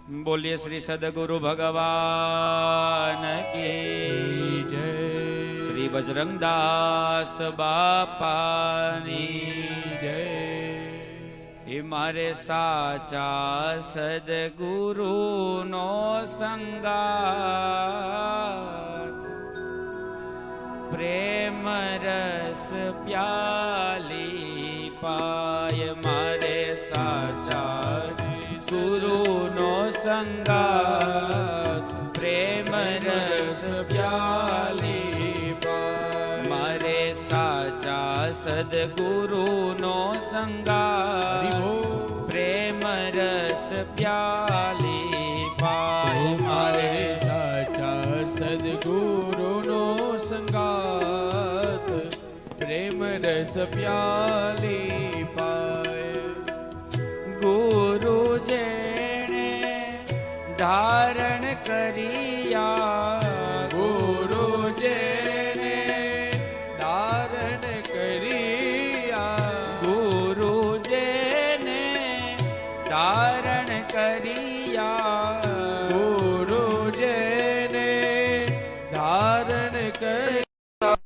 बोलिए श्री सदगुरु भगवान की जय। श्री बजरंग दास बापानी जय। એ મારે સાચા સદગુરુ નો સંગાત પ્રેમ રસ પ્યાલી પાય મારે સાચા ગુરુ નો સંગાત પ્રેમ રસ પ્યાલી પાય મારે સાચા સદગુરુ નો સંગાત પ્રેમ રસ પ્યાલી પાય મારે સાચા સદગુરુ નો સંગાત પ્રેમ રસ પ્યાલી પાય ગુરુ જેણે ધારણ કર્યા ગુરુ જેને ધારણ કર્યા ગુરુ જેને ધારણ કર્યા ગુરુ જેને ધારણ કર્યા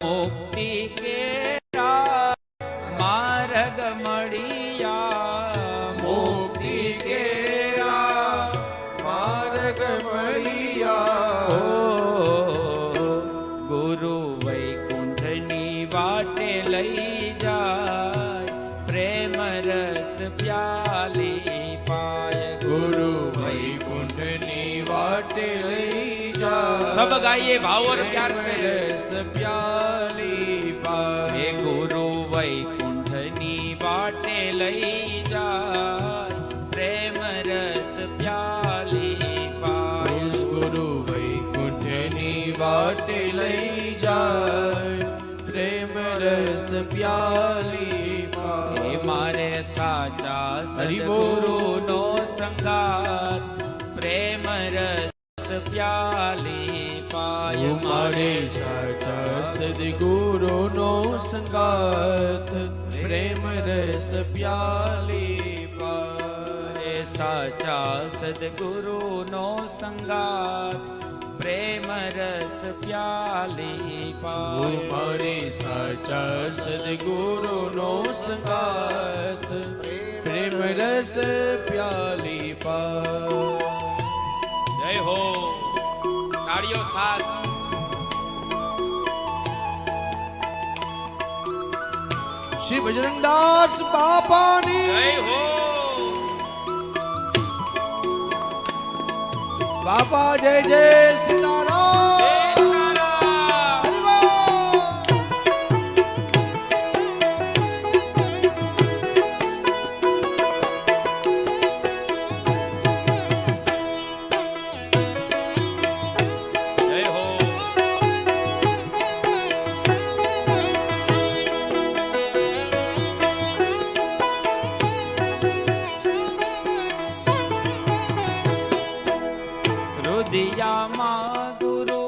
મુક્તિ કેરા માર્ગ મળ્યા મુક્તિ કેરા માર્ગ મળ્યા ગુરુ વૈકુંઠની વાટે લઈ જાય પ્રેમ રસ પ્યાલી પાય ગુરુ વૈકુંઠની વાટે લઈ જા सब गाइए भाव और प्यार से रस प्याली पाए हे गुरु वैकुंठनी वाटे लई જાય પ્રેમ રસ પ્યાલી પાય ગુરુ વૈકુંઠની વાટે લઈ જાય પ્રેમ રસ પ્યાલી પાય હે મારે સાચા હરિ બોલ. સદગુરુ નો સંગાત પ્રેમ રસ પ્યાલી પાય મારે સાચા સદગુરુ નો સંગાત પ્રેમ રસ પ્યાલી પાય સાચા સદગુરુ નો સંગાત પ્રેમ રસ પ્યાલી પાય મારે સાચા સદગુરુ નો સંગાત પ્રેમ રસ પ્યાલી પાય જય હો તાળીઓ સાથ શ્રી બજરંગદાસ બાપાની જય હો બાપા જય જય સીતારામ હરિ બોલ. જય હો રુદિયામાં ગુરુ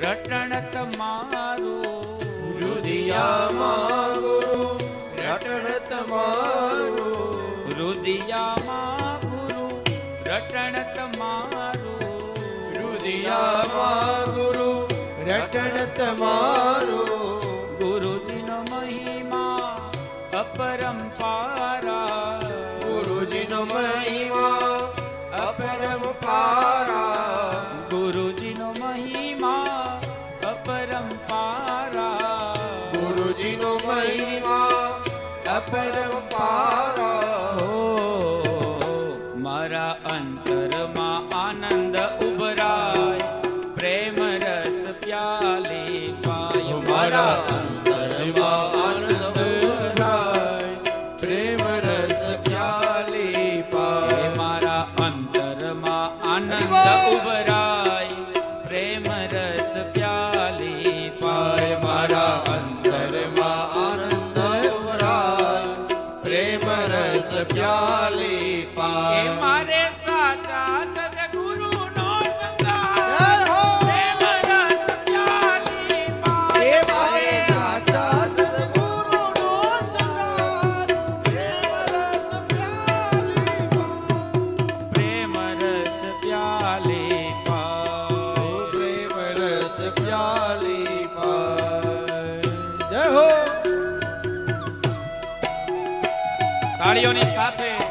રટણ તમારું રુદિયામાં ગુરુ રટણ તમારું રુદિયામાં ગુરુ રટણ તમારું રુદિયામાં ગુરુ રટણ તમારું ગુરુજીનો મહિમા અપરંપારા ગુરુજીનો મહિમા અપરંપારા ગુરુજીનો મહિમા અપરંપારા ગુરુજીનો મહિમા અપરંપારા હો મારા અંતરમાં આનંદ ઉભરાય પ્રેમ રસ પ્યાલી પાય મારા અંતરમાં આનંદ ઉભરાય પ્રેમ રસ પ્યાલી પાય મારા અંતરમાં આનંદ ઉભરાય પ્રેમ રસ પ્યાલી પાય મારા અંતરમાં આનંદ ઉભરાય પ્રેમ રસ પ્યાલી પાય મારે સાચા સદગુરુ નો સંગાત જય હો. પ્રેમ રસ પ્યાલી પાય એ મારે સાચા સદગુરુ નો સંગાત પ્રેમ રસ પ્યાલી પાય પ્રેમ તાળીઓની સાથે